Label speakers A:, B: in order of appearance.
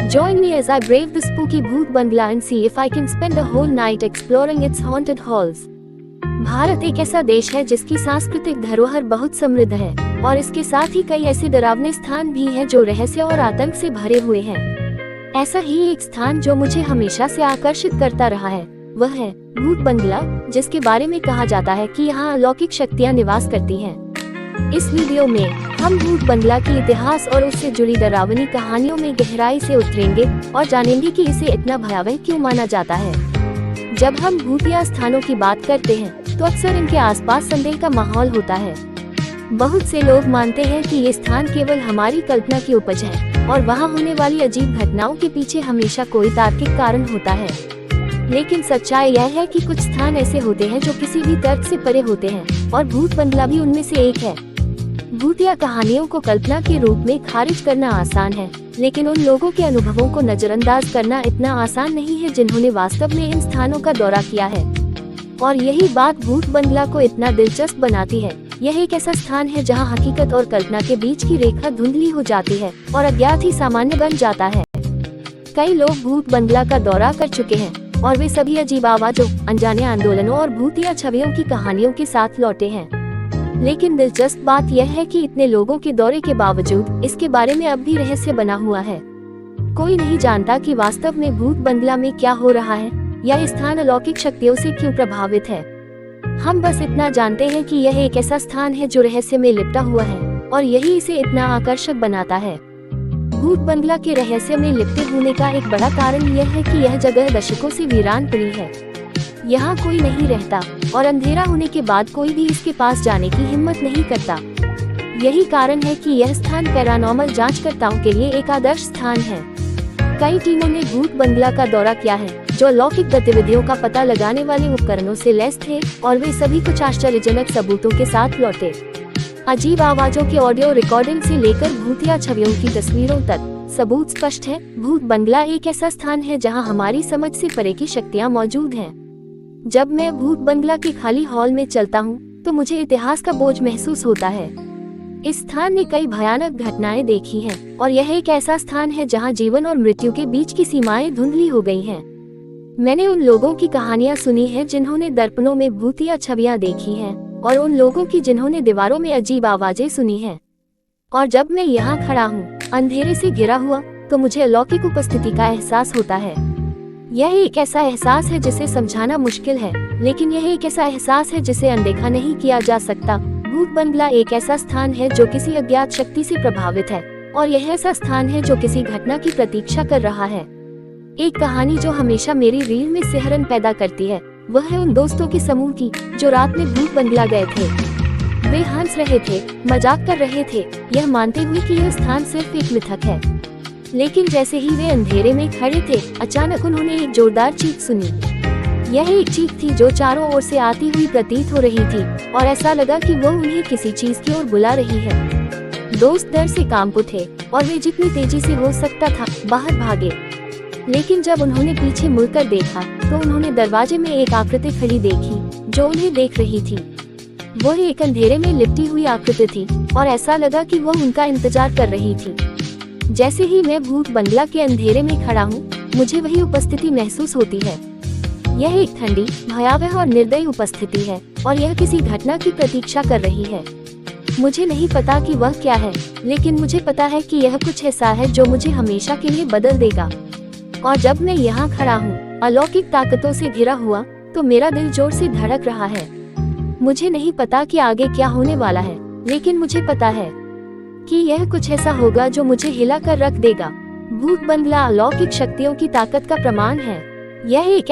A: Join me as I brave the spooky Bhoot Bangla and see if I can spend a whole night exploring its haunted halls. Bharat एक ऐसा देश है जिसकी सांस्कृतिक धरोहर बहुत समृद्ध है और इसके साथ ही कई ऐसे डरावने स्थान भी हैं जो रहस्य और आतंक से भरे हुए हैं। ऐसा ही एक स्थान जो मुझे हमेशा से आकर्षित करता रहा है वह है भूत बंगला, जिसके बारे में कहा जाता है कि यहाँ अलौकिक शक्तियाँ निवास करती हैं। इस वीडियो में हम भूत बंगला के इतिहास और उससे जुड़ी डरावनी कहानियों में गहराई से उतरेंगे और जानेंगे कि इसे इतना भयावह क्यों माना जाता है। जब हम भूतिया स्थानों की बात करते हैं तो अक्सर इनके आसपास संदेह का माहौल होता है। बहुत से लोग मानते हैं कि ये स्थान केवल हमारी कल्पना की उपज है और वहाँ होने वाली अजीब घटनाओं के पीछे हमेशा कोई तार्किक कारण होता है। लेकिन सच्चाई यह है कि कुछ स्थान ऐसे होते हैं जो किसी भी तर्क से परे होते हैं और भूत बंगला भी उनमें से एक है। भूतिया कहानियों को कल्पना के रूप में खारिज करना आसान है, लेकिन उन लोगों के अनुभवों को नजरअंदाज करना इतना आसान नहीं है जिन्होंने वास्तव में इन स्थानों का दौरा किया है। और यही बात भूत बंगला को इतना दिलचस्प बनाती है। यह एक ऐसा स्थान है जहां हकीकत और कल्पना के बीच की रेखा धुंधली हो जाती है और अज्ञात ही सामान्य बन जाता है। कई लोग भूत बंगला का दौरा कर चुके हैं और वे सभी अजीब आवाजों, अनजाने आंदोलनों और भूतिया छवियों की कहानियों के साथ लौटे हैं। लेकिन दिलचस्प बात यह है कि इतने लोगों के दौरे के बावजूद इसके बारे में अब भी रहस्य बना हुआ है। कोई नहीं जानता कि वास्तव में भूत बंगला में क्या हो रहा है या इस स्थान अलौकिक शक्तियों से क्यों प्रभावित है। हम बस इतना जानते हैं कि यह एक ऐसा स्थान है जो रहस्य में लिपटा हुआ है और यही इसे इतना आकर्षक बनाता है। भूत बंगला के रहस्य में लिपटे होने का एक बड़ा कारण यह है कि यह जगह दशकों से वीरान पड़ी है। यहाँ कोई नहीं रहता और अंधेरा होने के बाद कोई भी इसके पास जाने की हिम्मत नहीं करता। यही कारण है कि यह स्थान पैरानॉर्मल जांचकर्ताओं के लिए एक आदर्श स्थान है। कई टीमों ने भूत बंगला का दौरा किया है जो अलौकिक गतिविधियों का पता लगाने वाले उपकरणों से लैस थे और वे सभी कुछ आश्चर्यजनक सबूतों के साथ लौटे। अजीब आवाजों के ऑडियो रिकॉर्डिंग से लेकर भूतिया छवियों की तस्वीरों तक सबूत स्पष्ट है। भूत बंगला एक ऐसा स्थान है जहां हमारी समझ से परे की शक्तियां मौजूद हैं। जब मैं भूत बंगला के खाली हॉल में चलता हूँ तो मुझे इतिहास का बोझ महसूस होता है। इस स्थान ने कई भयानक घटनाएं देखी हैं और यह एक ऐसा स्थान है जहां जीवन और मृत्यु के बीच की सीमाएं धुंधली हो गई हैं। मैंने उन लोगों की कहानियां सुनी हैं जिन्होंने दर्पणों में भूतिया छवियां देखी हैं और उन लोगों की जिन्होंने दीवारों में अजीब आवाजें सुनी हैं। और जब मैं यहाँ खड़ा हूँ अंधेरे से घिरा हुआ तो मुझे अलौकिक उपस्थिति का एहसास होता है। यह एक ऐसा एहसास है जिसे समझाना मुश्किल है, लेकिन यह एक ऐसा एहसास है जिसे अनदेखा नहीं किया जा सकता। भूत बंगला एक ऐसा स्थान है जो किसी अज्ञात शक्ति से प्रभावित है और यह ऐसा स्थान है जो किसी घटना की प्रतीक्षा कर रहा है। एक कहानी जो हमेशा मेरी रील में सिहरन पैदा करती है वह है उन दोस्तों के समूह की जो रात में भूत बंगला गए थे। वे हंस रहे थे, मजाक कर रहे थे, यह मानते हुए कि यह स्थान सिर्फ एक मिथक है। लेकिन जैसे ही वे अंधेरे में खड़े थे अचानक उन्होंने एक जोरदार चीख सुनी। यह एक चीख थी जो चारों ओर से आती हुई प्रतीत हो रही थी और ऐसा लगा कि वो उन्हें किसी चीज की ओर बुला रही है। दोस्त डर से कांप उठे और वे जितनी तेजी से हो सकता था बाहर भागे। लेकिन जब उन्होंने पीछे मुड़कर देखा तो उन्होंने दरवाजे में एक आकृति खड़ी देखी जो उन्हें देख रही थी। वो एक अंधेरे में लिपटी हुई आकृति थी और ऐसा लगा कि वो उनका इंतजार कर रही थी। जैसे ही मैं भूत बंगला के अंधेरे में खड़ा हूँ मुझे वही उपस्थिति महसूस होती है। यह एक ठंडी, भयावह और निर्दयी उपस्थिति है और यह किसी घटना की प्रतीक्षा कर रही है। मुझे नहीं पता कि वह क्या है, लेकिन मुझे पता है कि यह कुछ ऐसा है जो मुझे हमेशा के लिए बदल देगा। और जब मैं यहाँ खड़ा हूँ अलौकिक ताकतों से घिरा हुआ तो मेरा दिल जोर से धड़क रहा है। मुझे नहीं पता कि आगे क्या होने वाला है, लेकिन मुझे पता है कि यह कुछ ऐसा होगा जो मुझे हिला कर रख देगा। भूत बंगला अलौकिक शक्तियों की ताकत का प्रमाण है। यह एक